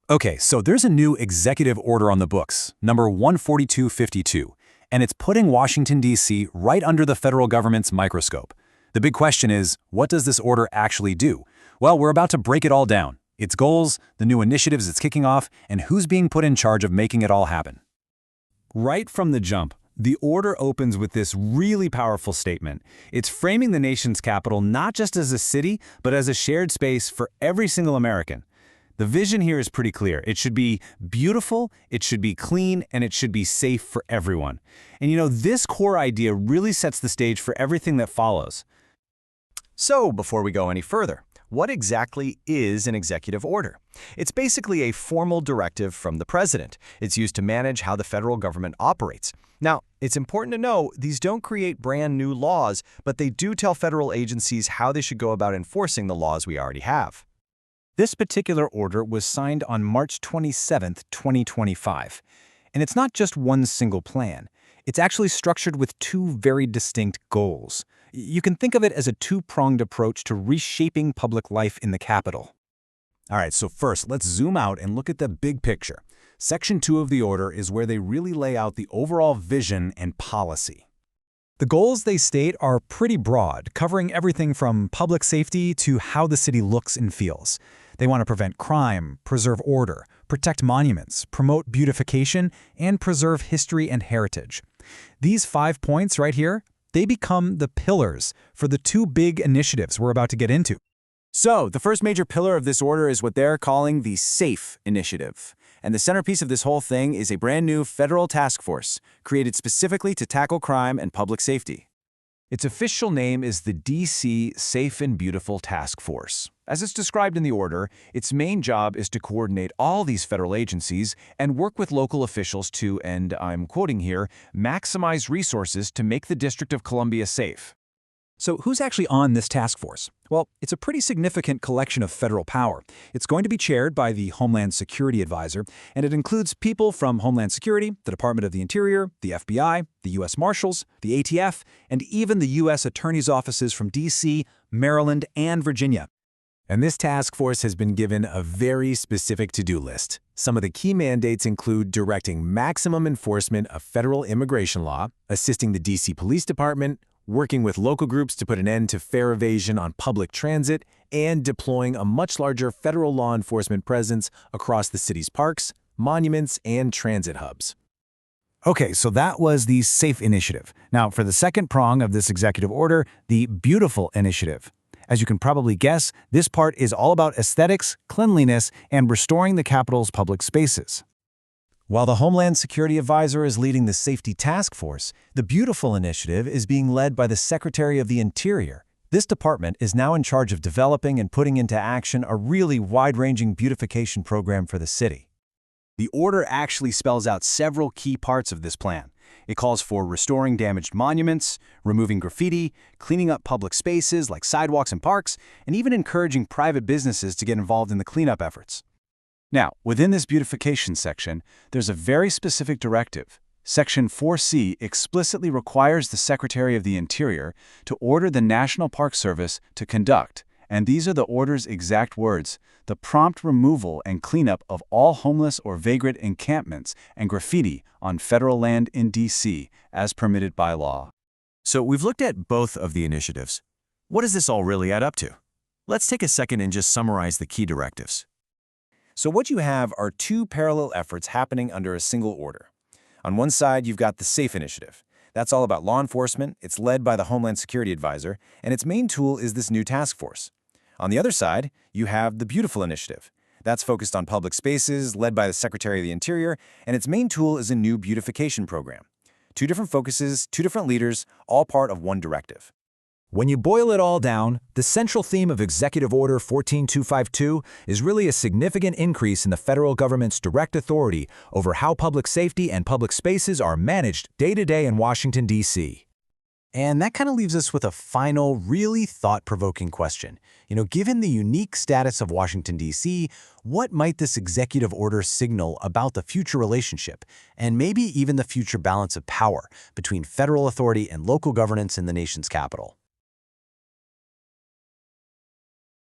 Okay, so there's a new executive order on the books, number 14252, and it's putting Washington, D.C. right under the federal government's microscope. The big question is, what does this order actually do? Well, we're about to break it all down. Its goals, the new initiatives it's kicking off, and who's being put in charge of making it all happen. Right from the jump, the order opens with this really powerful statement. It's framing the nation's capital not just as a city, but as a shared space for every single American. The vision here is pretty clear. It should be beautiful, it should be clean, and it should be safe for everyone. And this core idea really sets the stage for everything that follows. So, before we go any further, what exactly is an executive order? It's basically a formal directive from the president. It's used to manage how the federal government operates. Now, it's important to know these don't create brand new laws, but they do tell federal agencies how they should go about enforcing the laws we already have. This particular order was signed on March 27, 2025. And it's not just one single plan. It's actually structured with two very distinct goals. You can think of it as a two-pronged approach to reshaping public life in the Capitol. All right, so first, let's zoom out and look at the big picture. Section 2 of the order is where they really lay out the overall vision and policy. The goals they state are pretty broad, covering everything from public safety to how the city looks and feels. They want to prevent crime, preserve order, protect monuments, promote beautification, and preserve history and heritage. These 5 points right here, they become the pillars for the two big initiatives we're about to get into. So, the first major pillar of this order is what they're calling the SAFE initiative. And the centerpiece of this whole thing is a brand new federal task force created specifically to tackle crime and public safety. Its official name is the D.C. Safe and Beautiful Task Force. As it's described in the order, its main job is to coordinate all these federal agencies and work with local officials to, and I'm quoting here, maximize resources to make the District of Columbia safe. So who's actually on this task force? Well, it's a pretty significant collection of federal power. It's going to be chaired by the Homeland Security Advisor, and it includes people from Homeland Security, the Department of the Interior, the FBI, the U.S. Marshals, the ATF, and even the U.S. Attorney's offices from D.C., Maryland, and Virginia. And this task force has been given a very specific to-do list. Some of the key mandates include directing maximum enforcement of federal immigration law, assisting the D.C. Police Department, working with local groups to put an end to fare evasion on public transit, and deploying a much larger federal law enforcement presence across the city's parks, monuments, and transit hubs. Okay, so that was the SAFE initiative. Now, for the second prong of this executive order, the Beautiful initiative. As you can probably guess, this part is all about aesthetics, cleanliness, and restoring the Capitol's public spaces. While the Homeland Security Advisor is leading the Safety Task Force, the Beautiful initiative is being led by the Secretary of the Interior. This department is now in charge of developing and putting into action a really wide-ranging beautification program for the city. The order actually spells out several key parts of this plan. It calls for restoring damaged monuments, removing graffiti, cleaning up public spaces like sidewalks and parks, and even encouraging private businesses to get involved in the cleanup efforts. Now, within this beautification section, there's a very specific directive. Section 4C explicitly requires the Secretary of the Interior to order the National Park Service to conduct, and these are the order's exact words, the prompt removal and cleanup of all homeless or vagrant encampments and graffiti on federal land in D.C. as permitted by law. So we've looked at both of the initiatives. What does this all really add up to? Let's take a second and just summarize the key directives. So what you have are two parallel efforts happening under a single order. On one side, you've got the SAFE initiative. That's all about law enforcement, it's led by the Homeland Security Advisor, and its main tool is this new task force. On the other side, you have the Beautiful initiative. That's focused on public spaces, led by the Secretary of the Interior, and its main tool is a new beautification program. Two different focuses, two different leaders, all part of one directive. When you boil it all down, the central theme of Executive Order 14252 is really a significant increase in the federal government's direct authority over how public safety and public spaces are managed day-to-day in Washington, D.C. And that kind of leaves us with a final, really thought-provoking question. Given the unique status of Washington, D.C., what might this executive order signal about the future relationship, and maybe even the future balance of power between federal authority and local governance in the nation's capital?